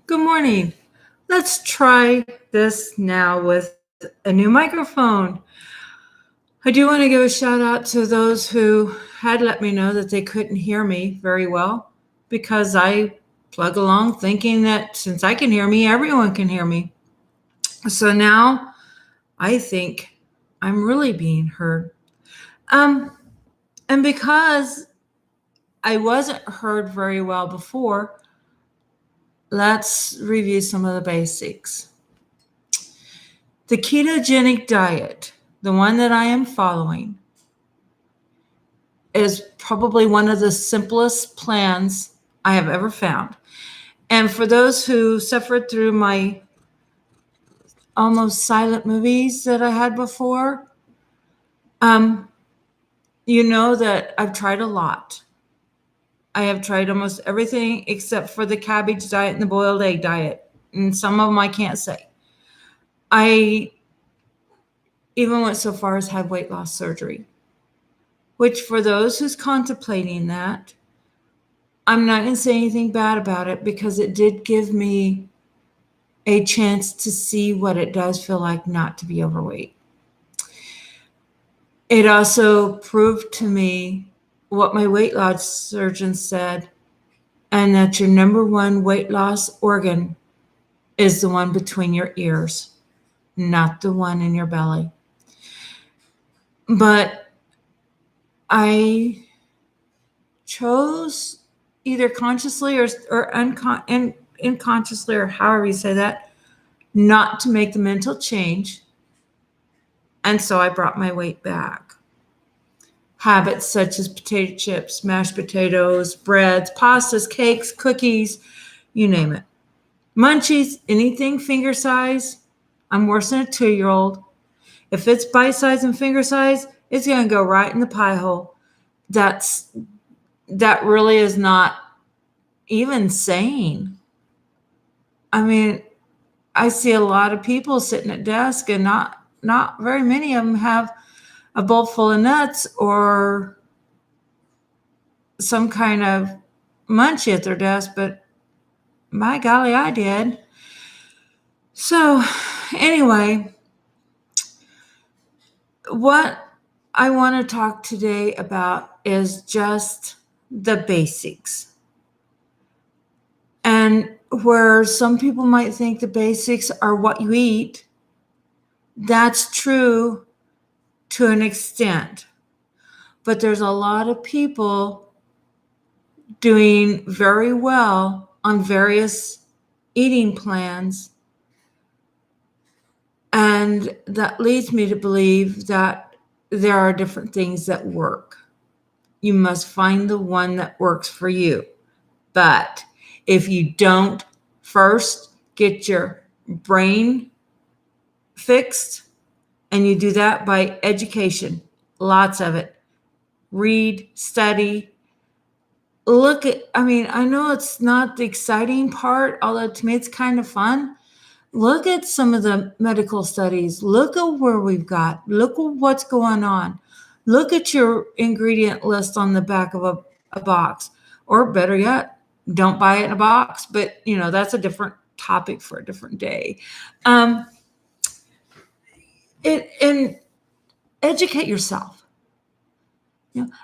Good morning. Let's try this now with a new microphone. I do want to give a shout out to those who had let me know that they couldn't hear me very well because I plug along thinking that since I can hear me, everyone can hear me. So now I think I'm really being heard. Um, and because I wasn't heard very well before, let's review some of the basics. The ketogenic diet, the one that I am following, is probably one of the simplest plans I have ever found. And for those who suffered through my almost silent movies that I had before, um, you know that I've tried a lot. I have tried almost everything except for the cabbage diet and the boiled egg diet. And some of them I can't say. I even went so far as had weight loss surgery, which for those who's contemplating that, I'm not going to say anything bad about it because it did give me a chance to see what it does feel like not to be overweight. It also proved to me what my weight loss surgeon said, and that your number one weight loss organ is the one between your ears, not the one in your belly. But I chose either consciously or unconsciously, or however you say that, not to make the mental change. And so I brought my weight back. Habits such as potato chips, mashed potatoes, breads, pastas, cakes, cookies, you name it. Munchies, anything finger size. I'm worse than a 2-year-old. If it's bite size and finger size, it's going to go right in the pie hole. That really is not even sane. I mean, I see a lot of people sitting at desk, and not very many of them have a bowl full of nuts or some kind of munchie at their desk, but my golly, I did. So anyway, what I want to talk today about is just the basics. And where some people might think the basics are what you eat, that's true to an extent. But there's a lot of people doing very well on various eating plans. And that leads me to believe that there are different things that work. You must find the one that works for you. But if you don't first get your brain fixed, and you do that by education, lots of it, read, study, I know it's not the exciting part, although to me it's kind of fun. Look at some of the medical studies. Look at where we've got. Look at what's going on. Look at your ingredient list on the back of a box. Or better yet, don't buy it in a box. But, that's a different topic for a different day. And educate yourself.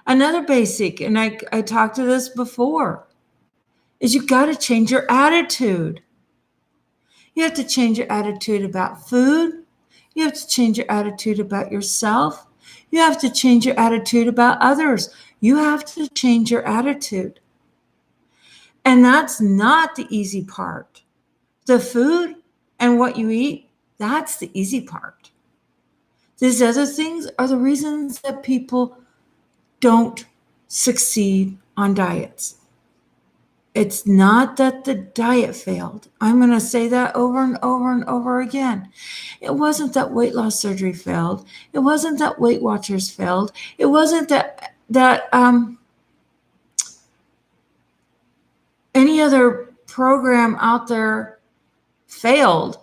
Another basic, and I talked to this before, is you got to change your attitude. You have to change your attitude about food. You have to change your attitude about yourself. You have to change your attitude about others. You have to change your attitude. And that's not the easy part. The food and what you eat, that's the easy part. These other things are the reasons that people don't succeed on diets. It's not that the diet failed. I'm going to say that over and over and over again. It wasn't that weight loss surgery failed. It wasn't that Weight Watchers failed. It wasn't that any other program out there failed.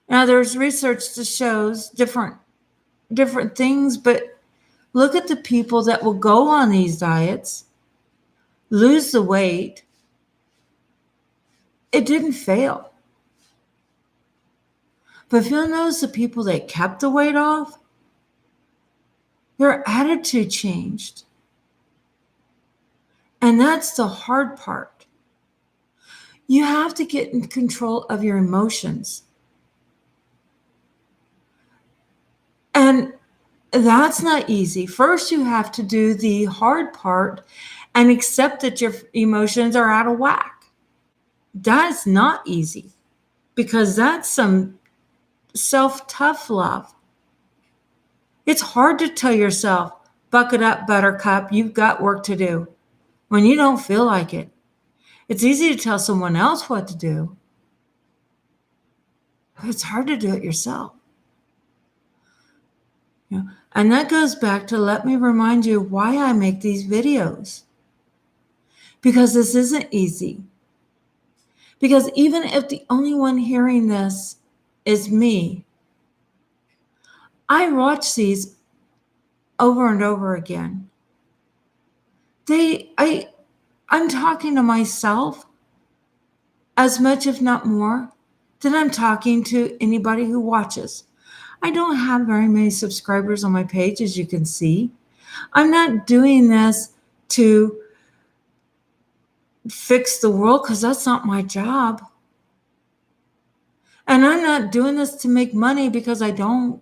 Now, there's research that shows different things, but look at the people that will go on these diets, lose the weight, it didn't fail. But if you'll notice the people that kept the weight off, their attitude changed. And that's the hard part. You have to get in control of your emotions. And that's not easy. First, you have to do the hard part and accept that your emotions are out of whack. That's not easy because that's some self-tough love. It's hard to tell yourself, buck it up, buttercup, you've got work to do when you don't feel like it. It's easy to tell someone else what to do, but it's hard to do it yourself. And that goes back to let me remind you why I make these videos. Because this isn't easy. Because even if the only one hearing this is me, I watch these over and over again. I'm talking to myself as much, if not more, than I'm talking to anybody who watches. I don't have very many subscribers on my page, as you can see. I'm not doing this to fix the world because that's not my job. And I'm not doing this to make money because I don't.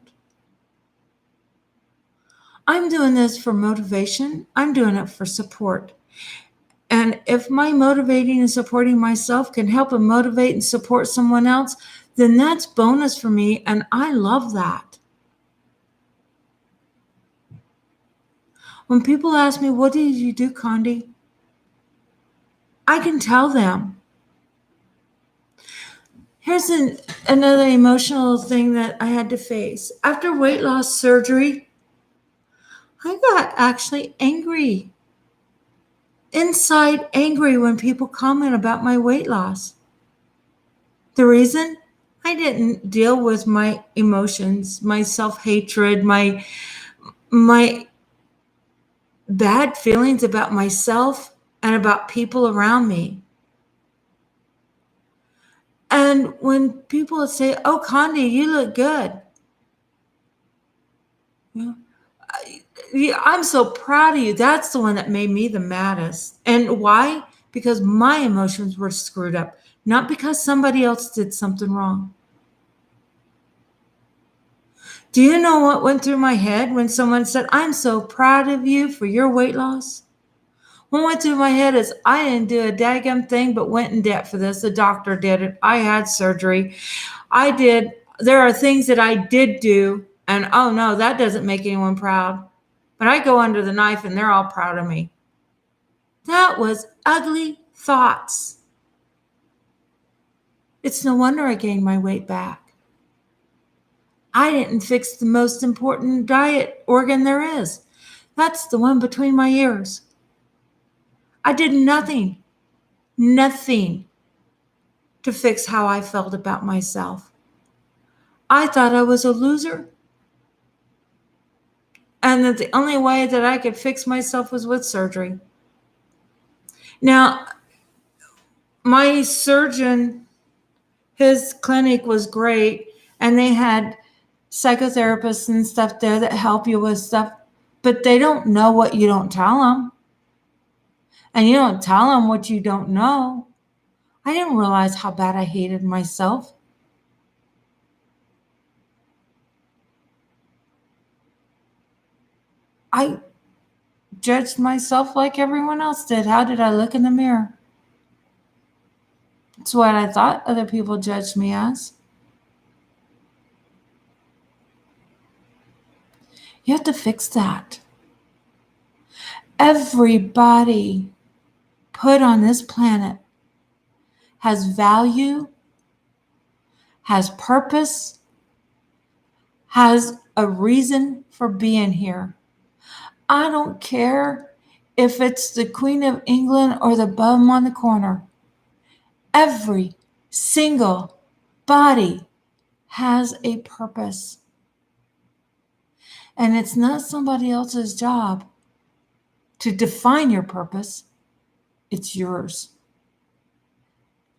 I'm doing this for motivation. I'm doing it for support. And if my motivating and supporting myself can help and motivate and support someone else, then that's bonus for me. And I love that. When people ask me, what did you do, Condi? I can tell them. Here's another emotional thing that I had to face. After weight loss surgery, I got actually angry. Inside angry when people comment about my weight loss. The reason? I didn't deal with my emotions, my self-hatred, my bad feelings about myself and about people around me. And when people say, oh, Condi, you look good. I'm so proud of you. That's the one that made me the maddest. And why? Because my emotions were screwed up, not because somebody else did something wrong. Do you know what went through my head when someone said, I'm so proud of you for your weight loss? What went through my head is I didn't do a daggum thing but went in debt for this. The doctor did it. I had surgery. There are things that I did do, and oh no, that doesn't make anyone proud. But I go under the knife and they're all proud of me. That was ugly thoughts. It's no wonder I gained my weight back. I didn't fix the most important diet organ there is. That's the one between my ears. I did nothing to fix how I felt about myself. I thought I was a loser and that the only way that I could fix myself was with surgery. Now, my surgeon, his clinic was great, and they had psychotherapists and stuff there that help you with stuff, but they don't know what you don't tell them. And you don't tell them what you don't know. I didn't realize how bad I hated myself. I judged myself like everyone else did. How did I look in the mirror? It's what I thought other people judged me as. You have to fix that. Everybody put on this planet has value, has purpose, has a reason for being here. I don't care if it's the Queen of England or the bum on the corner. Every single body has a purpose. And it's not somebody else's job to define your purpose. It's yours.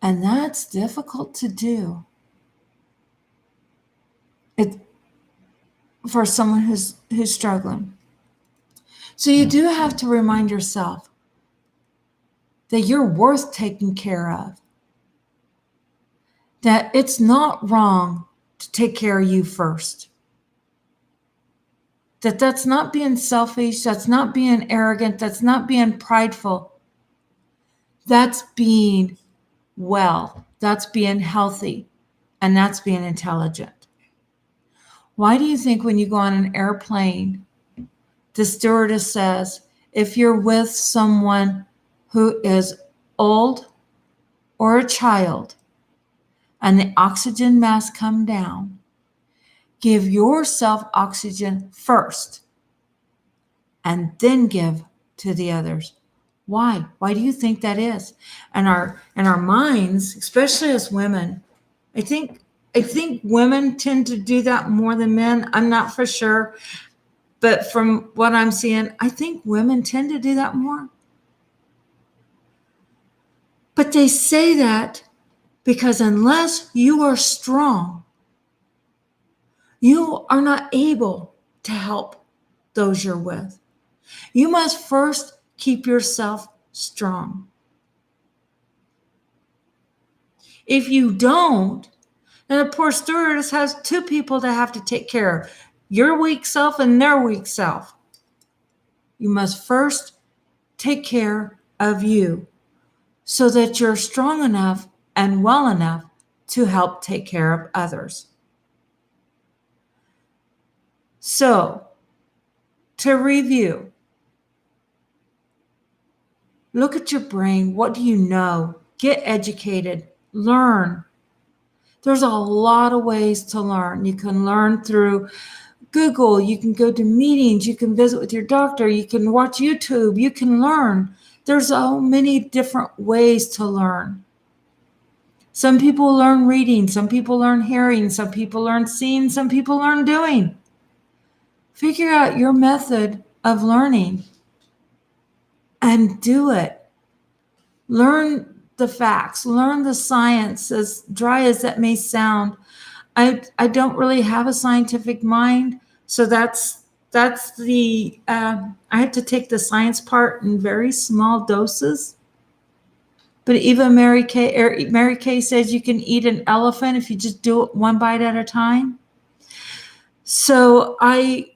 And that's difficult to do. It for someone who's struggling. So you do have to remind yourself that you're worth taking care of. That it's not wrong to take care of you first. That's not being selfish, that's not being arrogant, that's not being prideful. That's being well, that's being healthy, and that's being intelligent. Why do you think when you go on an airplane, the stewardess says, if you're with someone who is old or a child and the oxygen mask come down, give yourself oxygen first and then give to the others? Why? Why do you think that is? And our minds, especially as women, I think women tend to do that more than men. I'm not for sure, but from what I'm seeing, I think women tend to do that more. But they say that because unless you are strong, you are not able to help those you're with. You must first keep yourself strong. If you don't, then a poor stewardess has two people to have to take care of, your weak self and their weak self. You must first take care of you so that you're strong enough and well enough to help take care of others. So, to review, look at your brain. What do you know? Get educated. Learn. There's a lot of ways to learn. You can learn through Google. You can go to meetings. You can visit with your doctor. You can watch YouTube. You can learn. There's so many different ways to learn. Some people learn reading. Some people learn hearing. Some people learn seeing. Some people learn doing. Figure out your method of learning and do it. Learn the facts, learn the science, as dry as that may sound. I don't really have a scientific mind, so that's the I have to take the science part in very small doses. But even Mary Kay says you can eat an elephant if you just do it one bite at a time. So I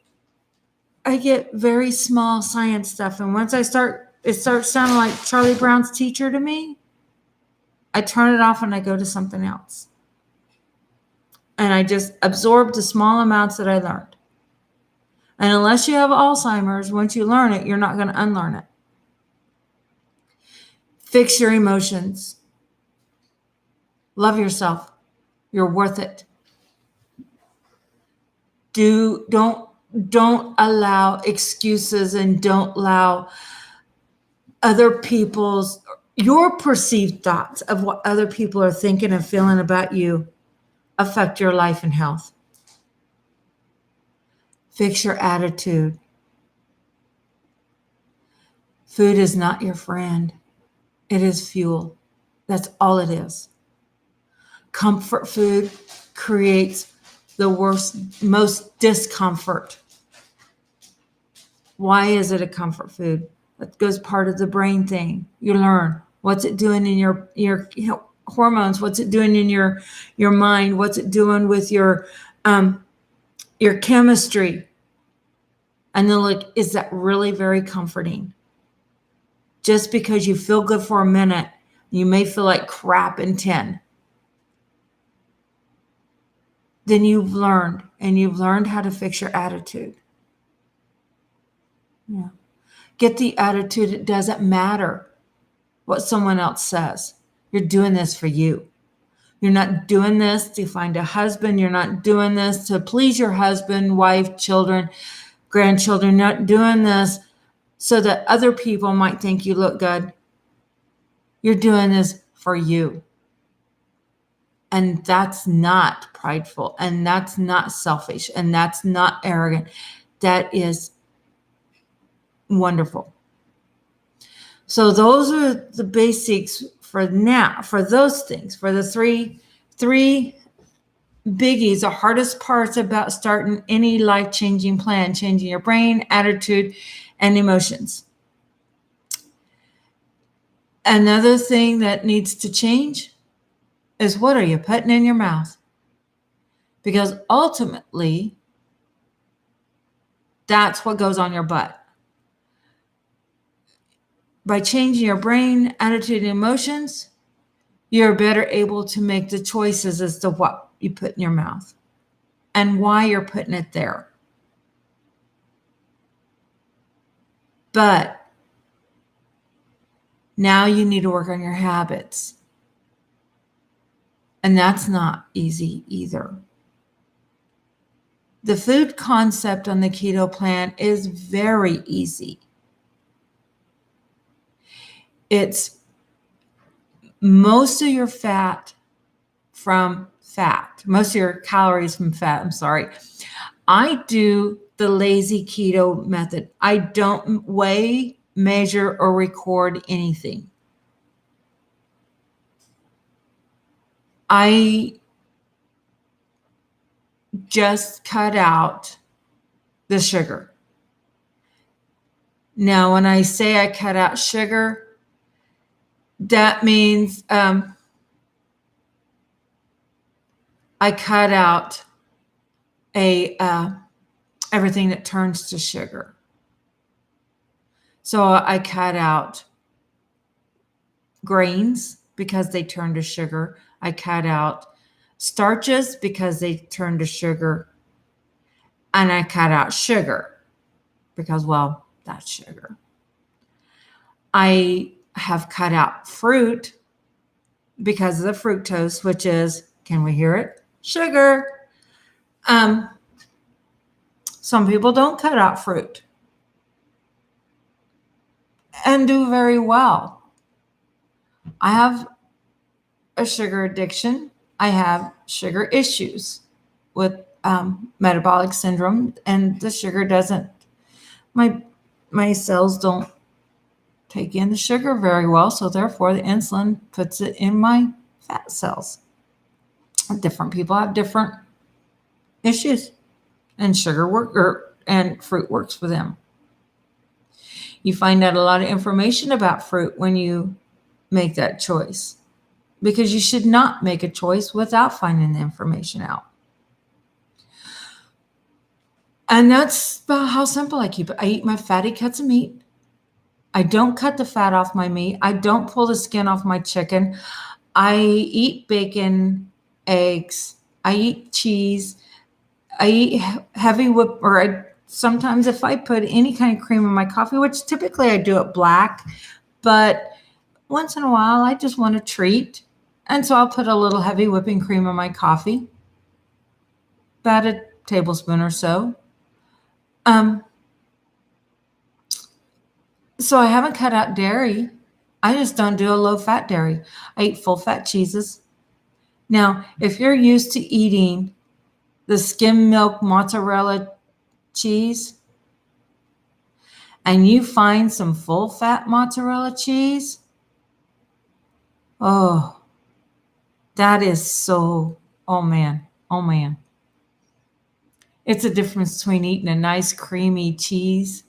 get very small science stuff, and once it starts sounding like Charlie Brown's teacher to me, I turn it off and I go to something else. And I just absorb the small amounts that I learned. And unless you have Alzheimer's, once you learn it, you're not going to unlearn it. Fix your emotions. Love yourself. You're worth it. Don't allow excuses and don't allow your perceived thoughts of what other people are thinking and feeling about you affect your life and health. Fix your attitude. Food is not your friend. It is fuel. That's all it is. Comfort food creates the most discomfort. Why is it a comfort food? That goes part of the brain thing. You learn what's it doing in your hormones, what's it doing in your mind, what's it doing with your chemistry. And then look, is that really very comforting? Just because you feel good for a minute, you may feel like crap in 10. Then you've learned how to fix your attitude. Yeah. Get the attitude, it doesn't matter what someone else says. You're doing this for you. You're not doing this to find a husband. You're not doing this to please your husband, wife, children, grandchildren. You're not doing this so that other people might think you look good. You're doing this for you. And that's not prideful, and that's not selfish, and that's not arrogant. That is wonderful. So those are the basics for those things, for the three biggies, the hardest parts about starting any life-changing plan, changing your brain, attitude, and emotions. Another thing that needs to change is, what are you putting in your mouth? Because ultimately, that's what goes on your butt. By changing your brain, attitude, and emotions, you're better able to make the choices as to what you put in your mouth and why you're putting it there. But now you need to work on your habits. And that's not easy either. The food concept on the keto plan is very easy. It's most of your fat from fat, most of your calories from fat. I'm sorry. I do the lazy keto method. I don't weigh, measure, or record anything. I just cut out the sugar. Now, when I say I cut out sugar, that means I cut out everything that turns to sugar. So I cut out grains because they turn to sugar. I cut out starches because they turn to sugar. And I cut out sugar because, well, that's sugar. I have cut out fruit because of the fructose, which is, can we hear it? Sugar. Some people don't cut out fruit and do very well. I have a sugar addiction. I have sugar issues with metabolic syndrome, and the sugar doesn't, my cells don't take in the sugar very well, so therefore the insulin puts it in my fat cells. Different people have different issues, and and fruit works for them. You find out a lot of information about fruit when you make that choice, because you should not make a choice without finding the information out. And that's about how simple I keep it. I eat my fatty cuts of meat. I don't cut the fat off my meat. I don't pull the skin off my chicken. I eat bacon, eggs. I eat cheese. I eat heavy whip, sometimes if I put any kind of cream in my coffee, which typically I do it black, but once in a while I just want a treat. And so I'll put a little heavy whipping cream in my coffee, about a tablespoon or so. So I haven't cut out dairy. I just don't do a low-fat dairy. I eat full-fat cheeses. Now, if you're used to eating the skim milk mozzarella cheese and you find some full-fat mozzarella cheese, oh, that is so, oh man. It's a difference between eating a nice creamy cheese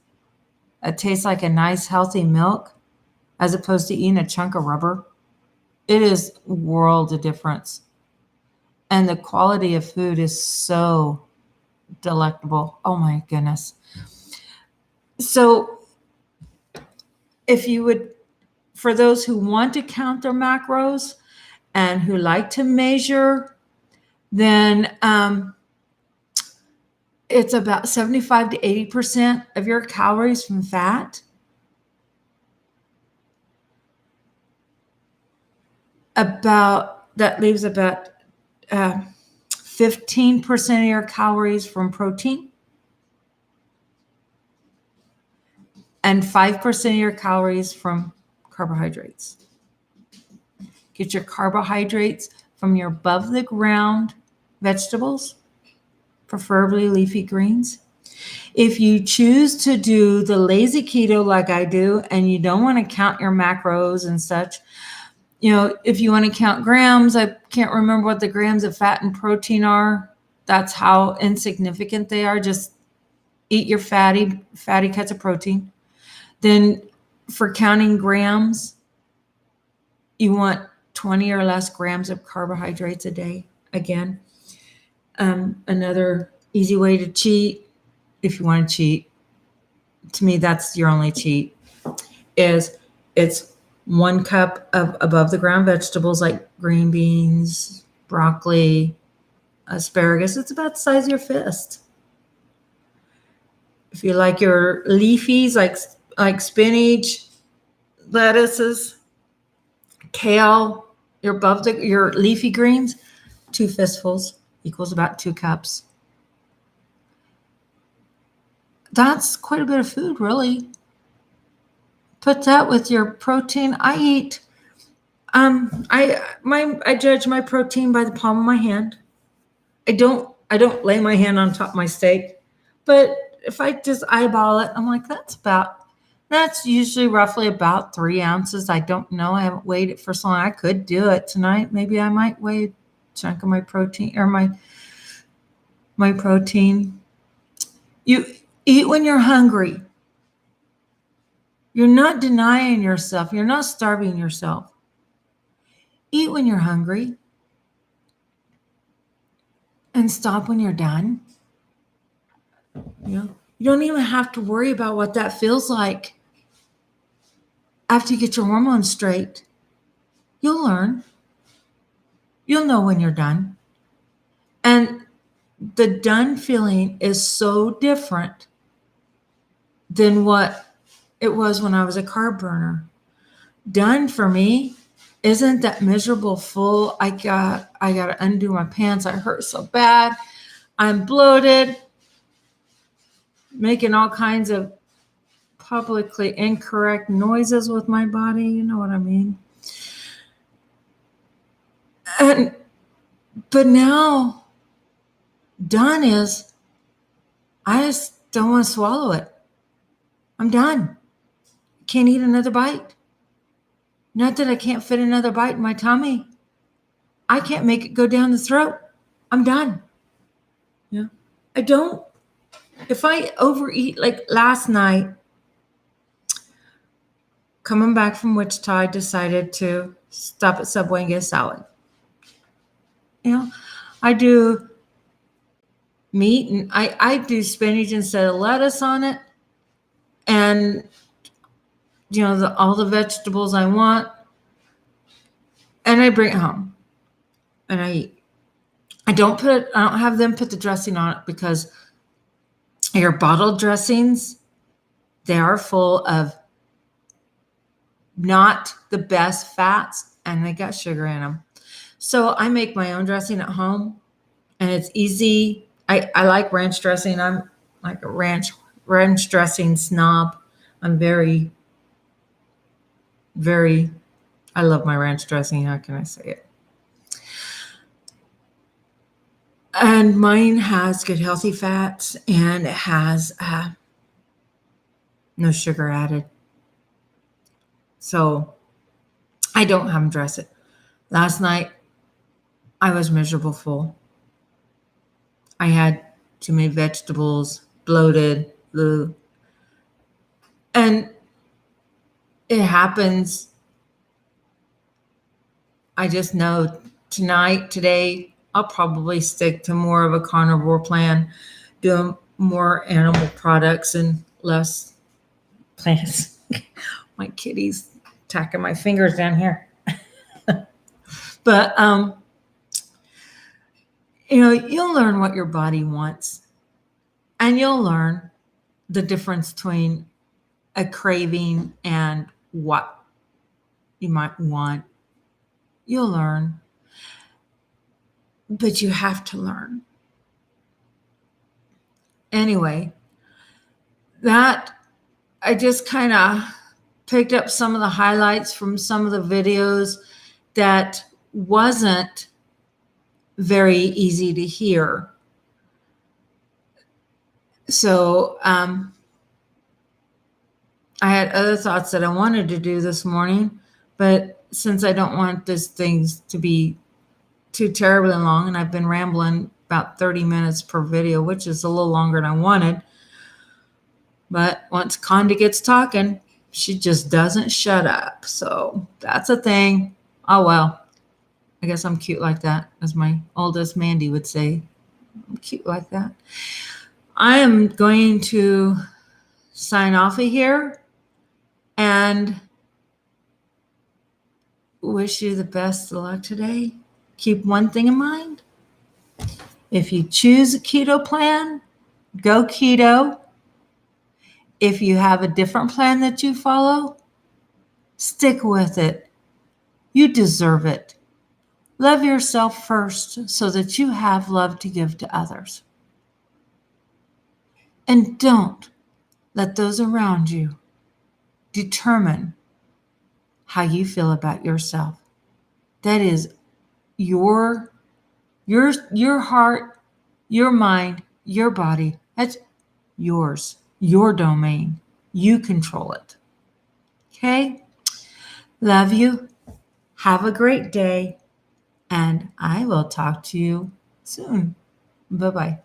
that tastes like a nice healthy milk as opposed to eating a chunk of rubber. It is a world of difference. And the quality of food is so delectable. Oh my goodness. So if you would, for those who want to count their macros and who like to measure, then it's about 75 to 80% of your calories from fat. That leaves about 15% of your calories from protein and 5% of your calories from carbohydrates. Get your carbohydrates from your above the ground vegetables, preferably leafy greens. If you choose to do the lazy keto like I do, and you don't want to count your macros and such, If you want to count grams, I can't remember what the grams of fat and protein are. That's how insignificant they are. Just eat your fatty cuts of protein. Then for counting grams, you want 20 or less grams of carbohydrates a day. Again, another easy way to cheat, if you want to cheat, to me, that's your only cheat, is it's 1 cup of above the ground vegetables like green beans, broccoli, asparagus. It's about the size of your fist. If you like your leafies, like spinach, lettuces, kale, your leafy greens, 2 fistfuls equals about 2 cups. That's quite a bit of food, really. Put that with your protein. I judge my protein by the palm of my hand. I don't lay my hand on top of my steak, but if I just eyeball it, I'm like, that's usually roughly about 3 ounces. I don't know. I haven't weighed it for so long. I could do it tonight. Maybe I might weigh a chunk of my protein or my protein. You eat when you're hungry. You're not denying yourself. You're not starving yourself. Eat when you're hungry and stop when you're done. You don't even have to worry about what that feels like after you get your hormones straight. You'll learn. You'll know when you're done. And the done feeling is so different than what it was when I was a carb burner. Done for me isn't that miserable full. I got to undo my pants. I hurt so bad. I'm bloated, making all kinds of publicly incorrect noises with my body. You know what I mean? But now, done is, I just don't want to swallow it. I'm done. Can't eat another bite. Not that I can't fit another bite in my tummy. I can't make it go down the throat. I'm done. Yeah. I don't. If I overeat, like last night, coming back from Wichita, I decided to stop at Subway and get a salad. I do meat and I do spinach instead of lettuce on it. And, all the vegetables I want. And I bring it home and I eat. I don't have them put the dressing on it because your bottled dressings, they are full of not the best fats and they got sugar in them. So I make my own dressing at home and it's easy. I like ranch dressing. I'm like a ranch dressing snob. I'm very, very, I love my ranch dressing. How can I say it? And mine has good healthy fats and it has no sugar added. So I don't have them dress it. Last night, I was miserable full. I had too many vegetables, bloated, and it happens. I just know today, I'll probably stick to more of a carnivore plan, doing more animal products and less plants. My kitty's tacking my fingers down here. But, you'll learn what your body wants and you'll learn the difference between a craving and what you might want. You'll learn, but you have to learn. Anyway, that I just kind of picked up some of the highlights from some of the videos that wasn't very easy to hear. So I had other thoughts that I wanted to do this morning, but since I don't want these things to be too terribly long, and I've been rambling about 30 minutes per video, which is a little longer than I wanted. But once Conda gets talking, she just doesn't shut up. So that's a thing. Oh, well, I guess I'm cute like that, as my oldest Mandy would say. I'm cute like that. I am going to sign off of here and wish you the best of luck today. Keep one thing in mind. If you choose a keto plan, go keto. If you have a different plan that you follow, stick with it. You deserve it. Love yourself first so that you have love to give to others. And don't let those around you determine how you feel about yourself. That is your heart, your mind, your body. That's yours, your domain. You control it. Okay? Love you. Have a great day. And I will talk to you soon. Bye-bye.